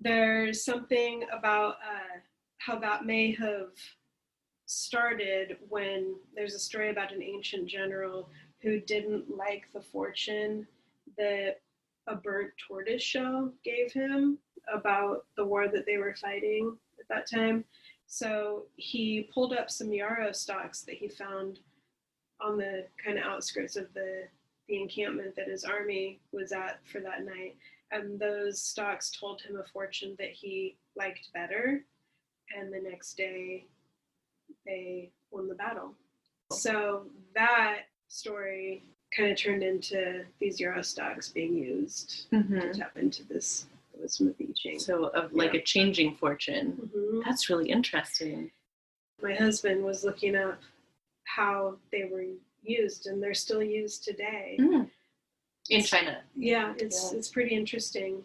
There's something about how that may have started when there's a story about an ancient general who didn't like the fortune that a burnt tortoise shell gave him about the war that they were fighting at that time. So he pulled up some yarrow stalks that he found on the kind of outskirts of the encampment that his army was at for that night. And those stalks told him a fortune that he liked better. And the next day, they won the battle. So that story kind of turned into these yarrow stalks being used to tap into this wisdom of the I Ching. So of like a changing fortune. That's really interesting. My husband was looking up how they were used, and they're still used today. In China. Yeah, it's pretty interesting.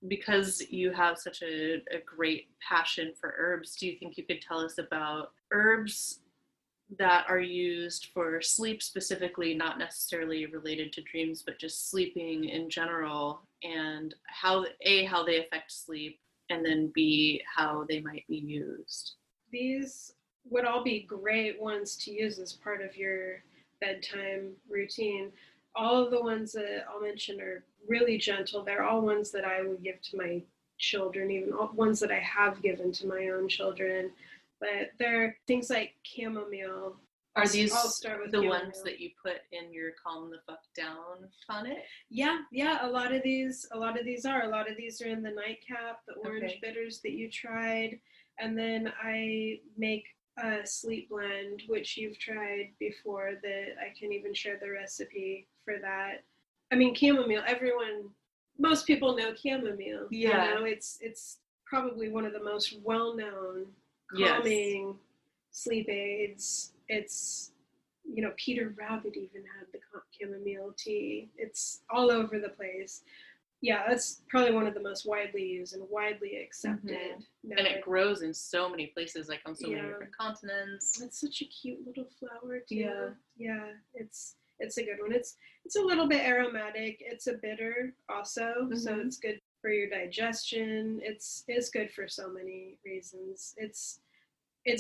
because you have such a great passion for herbs, do you think you could tell us about herbs that are used for sleep specifically, not necessarily related to dreams, but just sleeping in general, and how they affect sleep, and then B, how they might be used? These would all be great ones to use as part of your bedtime routine. All of the ones that I'll mention are really gentle. They're all ones that I would give to my children, even ones that I have given to my own children. But they're things like chamomile. Are these I'll start with the chamomile. ones that you put in your calm the fuck down tonic? Yeah, a lot of these are. A lot of these are in the nightcap, the orange bitters that you tried. And then I make a sleep blend, which you've tried before, that I can even share the recipe for that. I mean, chamomile, most people know chamomile. Yeah. You know, it's probably one of the most well-known calming sleep aids. It's, you know, Peter Rabbit even had the chamomile tea. It's all over the place. Yeah, that's probably one of the most widely used and widely accepted. And it grows in so many places, like on so many different continents. It's such a cute little flower too. Yeah, it's a good one. It's a little bit aromatic. It's a bitter also, so it's good for your digestion. It's good for so many reasons. It's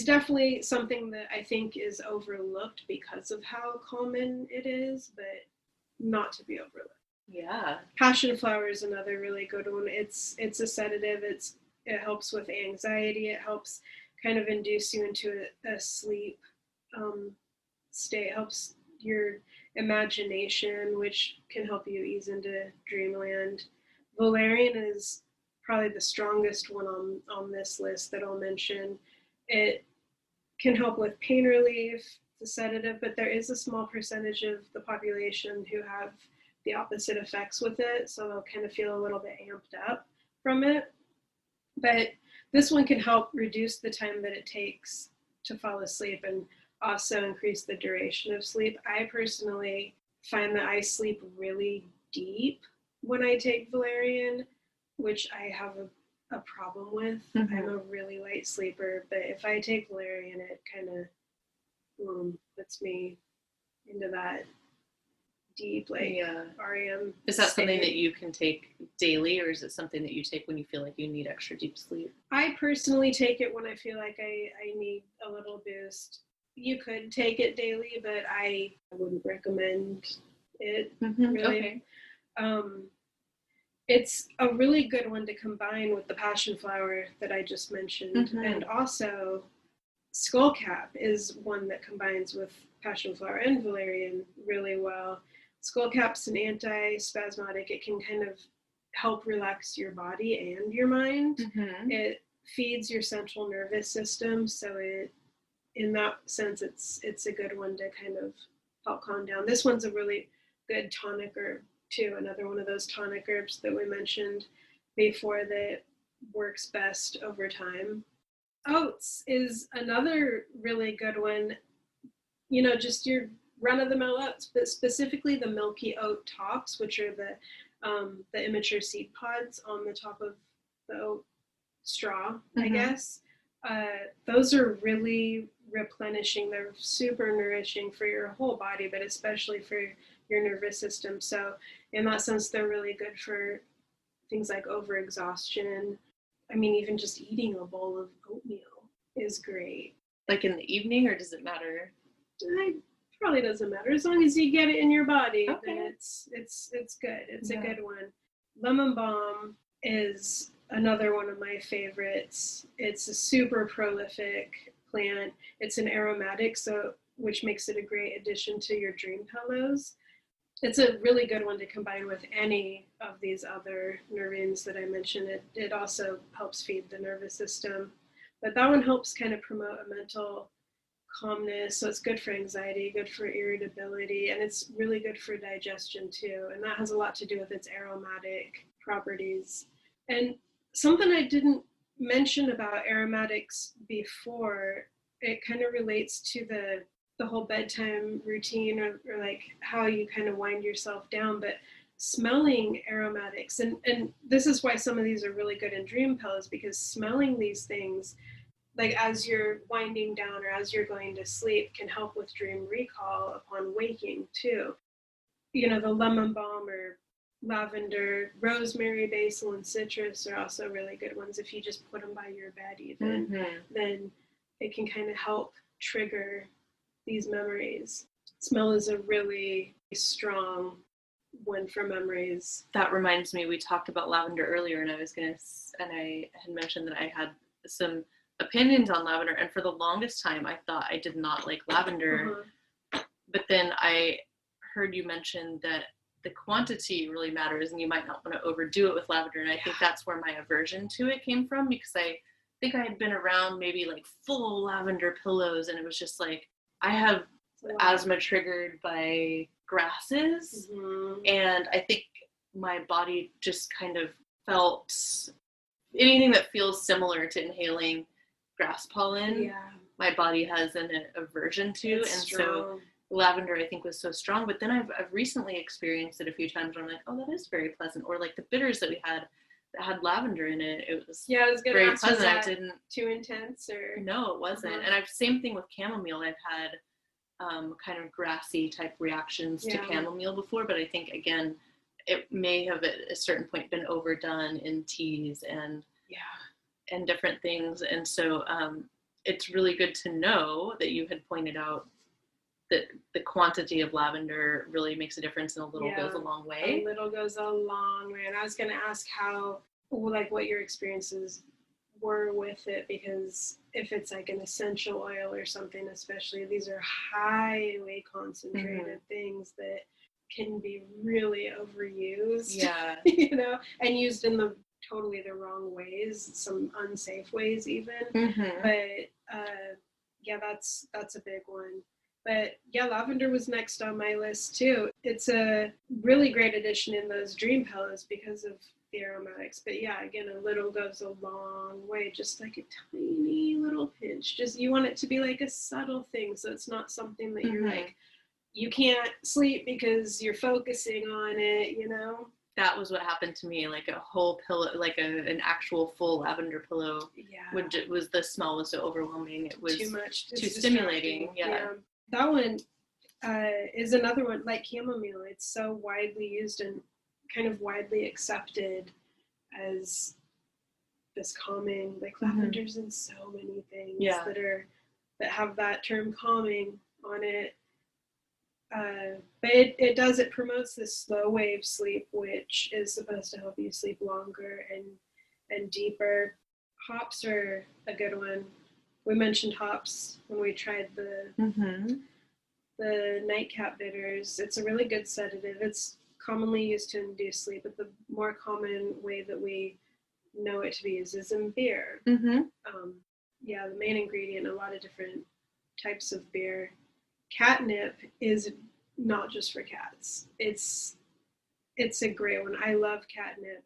definitely something that I think is overlooked because of how common it is, but not to be overlooked. Yeah. Passionflower is another really good one. It's a sedative. It helps with anxiety. It helps kind of induce you into a sleep state. It helps your imagination, which can help you ease into dreamland. Valerian is probably the strongest one on this list that I'll mention. It can help with pain relief. It's a sedative, but there is a small percentage of the population who have the opposite effects with it, so they'll kind of feel a little bit amped up from it. But this one can help reduce the time that it takes to fall asleep and also increase the duration of sleep. I personally find that I sleep really deep when I take Valerian, which I have a problem with. I'm a really light sleeper, but if I take Valerian, it kind of puts me into that deep, like REM. Is that something that you can take daily, or is it something that you take when you feel like you need extra deep sleep? I personally take it when I feel like I need a little boost. You could take it daily, but I wouldn't recommend it really. Okay. It's a really good one to combine with the Passionflower that I just mentioned, and also Skullcap is one that combines with Passionflower and Valerian really well. Skullcap's an anti-spasmodic. It can kind of help relax your body and your mind. It feeds your central nervous system, so in that sense, it's a good one to kind of help calm down. This one's a really good tonic herb too, another one of those tonic herbs that we mentioned before that works best over time. Oats is another really good one. You know, just your run-of-the-mill oats, but specifically the milky oat tops, which are the immature seed pods on the top of the oat straw, I guess. Those are really replenishing. They're super nourishing for your whole body, but especially for your nervous system. So in that sense, they're really good for things like overexhaustion. I mean, even just eating a bowl of oatmeal is great. Like in the evening, or does it matter? It probably doesn't matter. As long as you get it in your body, then it's good. It's a good one. Lemon balm is another one of my favorites. It's a super prolific plant. It's an aromatic, which makes it a great addition to your dream pillows. It's a really good one to combine with any of these other nervines that I mentioned. It also helps feed the nervous system. But that one helps kind of promote a mental calmness. So it's good for anxiety, good for irritability, and it's really good for digestion too. And that has a lot to do with its aromatic properties. And something I didn't mention about aromatics before, it kind of relates to the whole bedtime routine or like how you kind of wind yourself down. But smelling aromatics. And this is why some of these are really good in dream pillows, because smelling these things, like as you're winding down or as you're going to sleep, can help with dream recall upon waking too. You know, the lemon balm or lavender, rosemary, basil, and citrus are also really good ones. If you just put them by your bed even, then it can kind of help trigger these memories. Smell is a really strong one for memories. That reminds me, we talked about lavender earlier, and I had mentioned that I had some opinions on lavender, and for the longest time I thought I did not like lavender. But then I heard you mention that the quantity really matters, and you might not want to overdo it with lavender, and I think that's where my aversion to it came from, because I think I had been around maybe like full lavender pillows, and it was just like, I have asthma triggered by grasses, and I think my body just kind of felt anything that feels similar to inhaling grass pollen, my body has an aversion to. So lavender, I think, was so strong. But then I've recently experienced it a few times where I'm like, oh, that is very pleasant. Or like the bitters that we had that had lavender in it, it was very pleasant. I didn't too intense, or no, it wasn't. And I've same thing with chamomile. I've had kind of grassy type reactions to chamomile before, but I think again it may have at a certain point been overdone in teas and different things. And so it's really good to know that you had pointed out that the quantity of lavender really makes a difference, and a little goes a long way. A little goes a long way. And I was going to ask how, like, what your experiences were with it, because if it's like an essential oil or something, especially, these are highly concentrated things that can be really overused, you know, and used in the totally the wrong ways, some unsafe ways even. But that's a big one. But lavender was next on my list too. It's a really great addition in those dream pillows because of the aromatics. But again, a little goes a long way, just like a tiny little pinch. Just, you want it to be like a subtle thing, so it's not something that you're like, you can't sleep because you're focusing on it, you know? That was what happened to me, like a whole pillow, like an actual full lavender pillow. Was the smell was so overwhelming. It was too much, too stimulating. That one is another one, like chamomile. It's so widely used and kind of widely accepted as this calming, like lavender's in so many things that have that term calming on it. But it promotes this slow wave sleep, which is supposed to help you sleep longer and deeper. Hops are a good one. We mentioned hops when we tried the nightcap bitters. It's a really good sedative. It's commonly used to induce sleep, but the more common way that we know it to be used is in beer. The main ingredient in a lot of different types of beer. Catnip is not just for cats. It's a great one. I love catnip.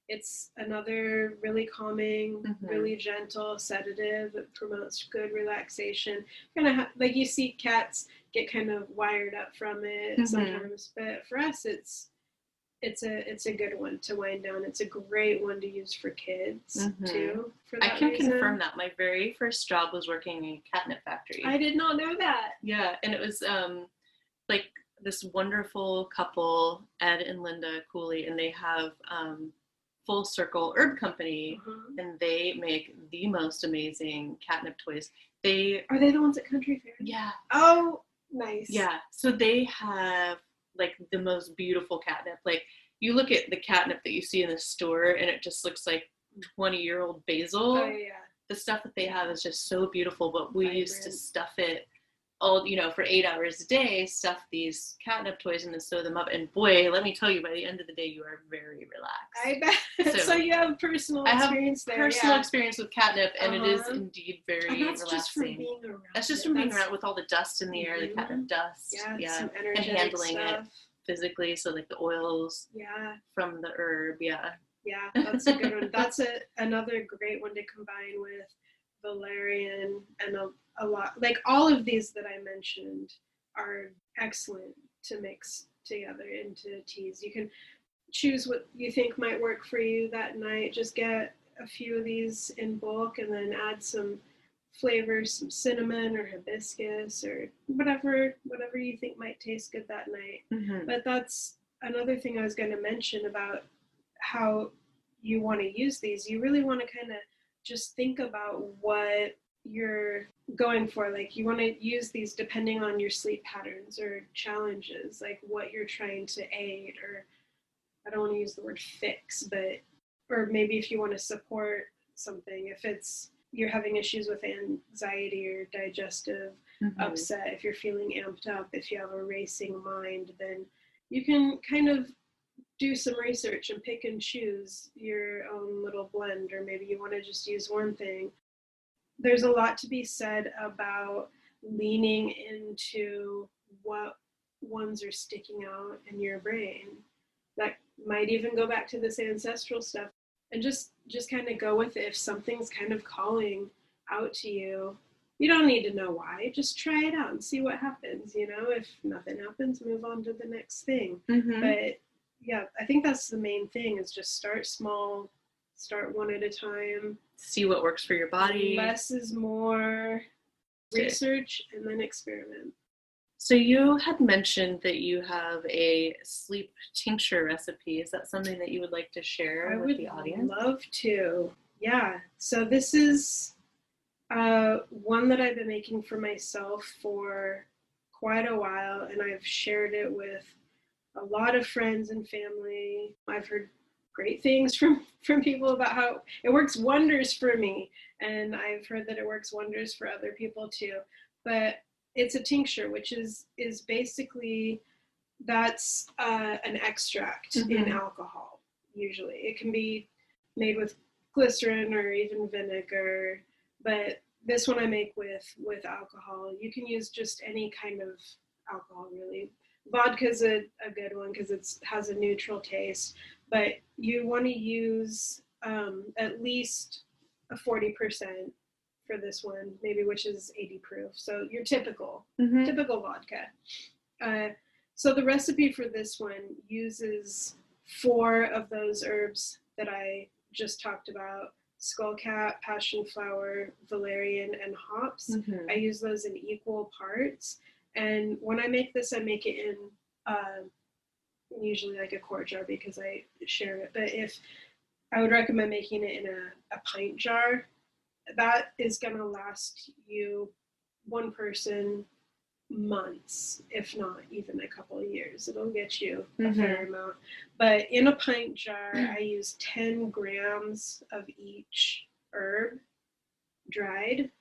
It's another really calming, really gentle sedative. It promotes good relaxation. Kind of like you see cats get kind of wired up from it sometimes, but for us, it's a good one to wind down. It's a great one to use for kids too. For that I can reason. confirm that. My very first job was working in a catnip factory. I did not know that. Yeah, and it was like this wonderful couple, Ed and Linda Cooley, and they have Full Circle Herb Company, and they make the most amazing catnip toys. Are they the ones at Country Fair? Yeah. Oh, nice. Yeah. So they have like the most beautiful catnip. Like, you look at the catnip that you see in the store, and it just looks like 20-year-old basil. Oh yeah. The stuff that they have is just so beautiful. But we used to stuff it all, for 8 hours a day, stuff these catnip toys and then sew them up. And boy, let me tell you, by the end of the day, you are very relaxed. I bet. So you have personal experience there. Personal experience with catnip, and it is indeed very and that's relaxing. Just from being around. That's just from being around with all the dust in the air, the catnip dust. Yeah. Some and handling it physically. So like the oils from the herb. Yeah, that's a good one. That's another great one to combine with Valerian and a lot, like all of these that I mentioned are excellent to mix together into teas. You can choose what you think might work for you that night. Just get a few of these in bulk and then add some flavors, some cinnamon or hibiscus or whatever you think might taste good that night. Mm-hmm. But that's another thing I was going to mention about how you want to use these. You really want to kind of just think about what you're going for. Like, you want to use these depending on your sleep patterns or challenges, like what you're trying to aid, or I don't want to use the word fix, but, or maybe if you want to support something, if it's you're having issues with anxiety or digestive upset, if you're feeling amped up, if you have a racing mind, then you can kind of do some research and pick and choose your own little blend, or maybe you want to just use one thing. There's a lot to be said about leaning into what ones are sticking out in your brain. That might even go back to this ancestral stuff, and just kind of go with it. If something's kind of calling out to you, you don't need to know why. Just try it out and see what happens. You know, if nothing happens, move on to the next thing. But yeah, I think that's the main thing, is just start small, start one at a time. See what works for your body. Less is more. Research and then experiment. So you had mentioned that you have a sleep tincture recipe. Is that something that you would like to share with the audience? I would love to. Yeah. So this is one that I've been making for myself for quite a while, and I've shared it with a lot of friends and family. I've heard great things from people about how it works wonders for me, and I've heard that it works wonders for other people too. But it's a tincture, which is basically, that's an extract in alcohol. Usually it can be made with glycerin or even vinegar, but this one I make with alcohol. You can use just any kind of alcohol, really. Vodka's a good one because it has a neutral taste, but you want to use at least a 40% for this one, maybe, which is 80 proof. So your typical vodka. So the recipe for this one uses 4 of those herbs that I just talked about: Skullcap, Passionflower, Valerian, and hops. I use those in equal parts. And when I make this, I make it in usually like a quart jar because I share it. But if I would recommend making it in a pint jar, that is going to last you, one person, months, if not even a couple of years. It'll get you a fair amount. But in a pint jar, I use 10 grams of each herb, dried,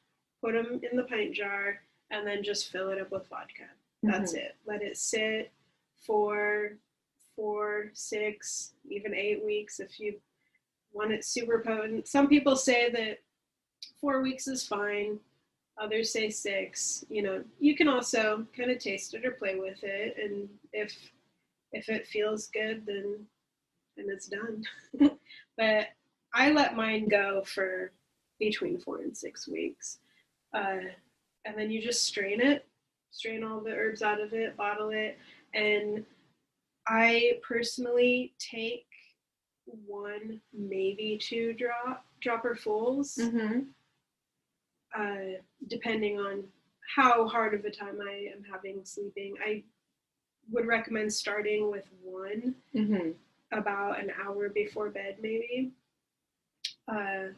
put them in the pint jar, and then just fill it up with vodka. That's it. Let it sit for 4, 6, even 8 weeks if you want it super potent. Some people say that 4 weeks is fine. Others say 6. You know, you can also kind of taste it or play with it, and if it feels good, then it's done. But I let mine go for between 4 and 6 weeks, and then you just strain all the herbs out of it, bottle it, and I personally take 1, maybe 2 dropperfuls. Depending on how hard of a time I am having sleeping. I would recommend starting with 1 about an hour before bed, maybe,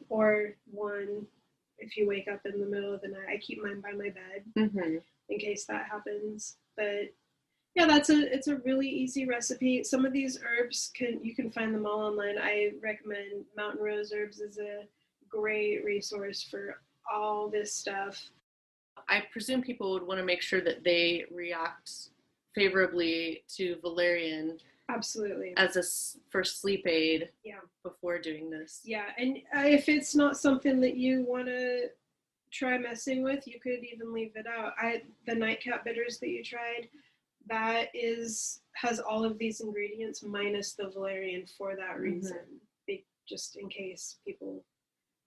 or 1 if you wake up in the middle of the night. I keep mine by my bed in case that happens. But yeah, it's a really easy recipe. Some of these herbs you can find them all online. I recommend Mountain Rose Herbs is a great resource for all this stuff. I presume people would want to make sure that they react favorably to valerian. Absolutely. As for sleep aid. Yeah. Before doing this. Yeah, and if it's not something that you want to try messing with, you could even leave it out. The nightcap bitters that you tried, that has all of these ingredients minus the valerian for that reason. Just in case people,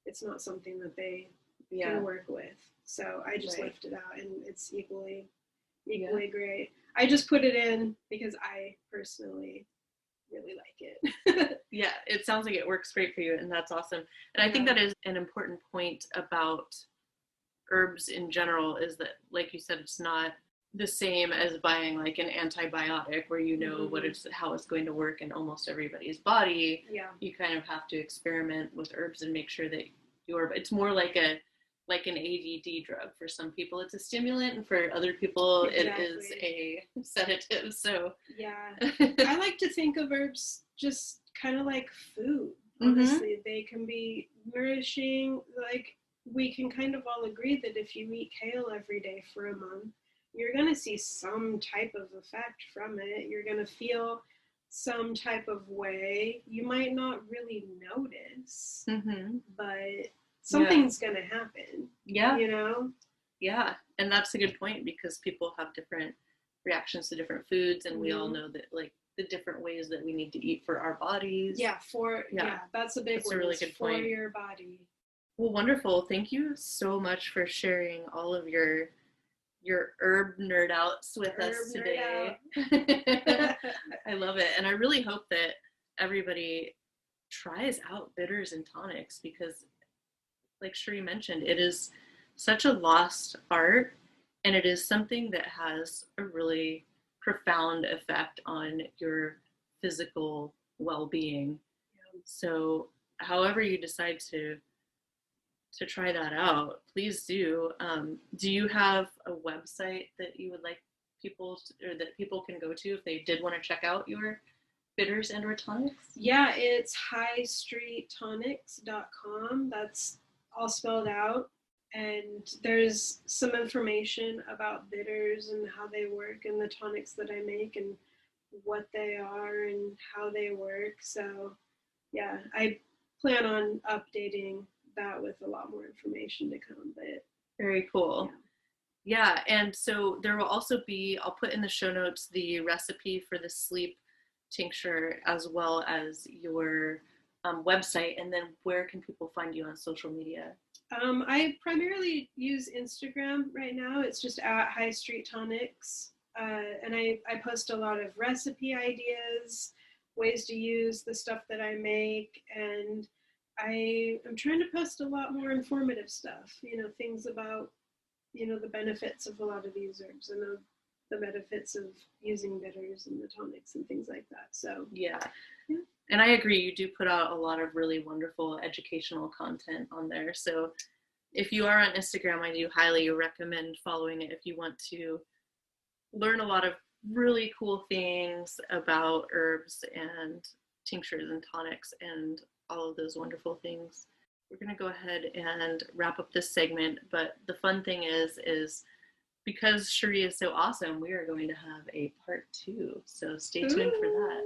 it's not something that they can work with. So I just left it out, and it's equally great. I just put it in because I personally really like it. Yeah, it sounds like it works great for you, and that's awesome. And I think that is an important point about herbs in general, is that, like you said, it's not the same as buying like an antibiotic where you know how it's going to work in almost everybody's body. Yeah. You kind of have to experiment with herbs and make sure that it's more like an ADD drug. For some people it's a stimulant, and for other people it is a sedative. So yeah, I like to think of herbs just kind of like food. Honestly, they can be nourishing. Like, we can kind of all agree that if you eat kale every day for a month, you're going to see some type of effect from it. You're going to feel some type of way. You might not really notice, but something's going to happen. Yeah. You know? Yeah. And that's a good point, because people have different reactions to different foods, and we all know that, like, the different ways that we need to eat for our bodies. Yeah, that's a big one. That's a really good point. For your body. Well, wonderful. Thank you so much for sharing all of your herb nerd outs with us today. I love it. And I really hope that everybody tries out bitters and tonics, because, like Cheri mentioned, it is such a lost art, and it is something that has a really profound effect on your physical well-being. So however you decide to try that out, please do. Do you have a website that you would like people that people can go to if they did want to check out your bitters and or tonics? Yeah, it's highstreettonics.com. That's all spelled out. And there's some information about bitters and how they work, and the tonics that I make and what they are and how they work. So yeah, I plan on updating that with a lot more information to come. But very cool. Yeah, and so there will also be, I'll put in the show notes the recipe for the sleep tincture, as well as your website. And then where can people find you on social media? I primarily use Instagram right now. It's just at High Street Tonics. And I post a lot of recipe ideas, ways to use the stuff that I make. And I am trying to post a lot more informative stuff, things about, the benefits of a lot of these herbs, and the benefits of using bitters and the tonics and things like that. So yeah. And I agree, you do put out a lot of really wonderful educational content on there. So if you are on Instagram, I do highly recommend following it if you want to learn a lot of really cool things about herbs and tinctures and tonics and all of those wonderful things. We're going to go ahead and wrap up this segment, but the fun thing is because Cheri is so awesome, we are going to have a part 2. So stay tuned for that.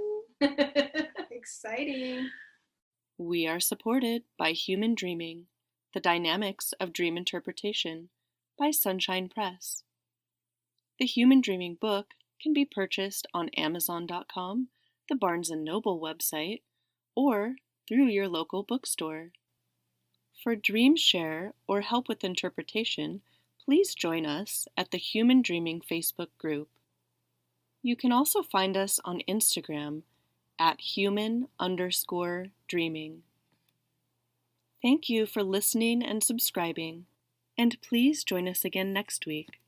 Exciting. We are supported by Human Dreaming, The Dynamics of Dream Interpretation by Sunshine Press. The Human Dreaming book can be purchased on Amazon.com, the Barnes & Noble website, or through your local bookstore. For Dream Share or help with interpretation, please join us at the Human Dreaming Facebook group. You can also find us on Instagram at human_dreaming. Thank you for listening and subscribing, and please join us again next week.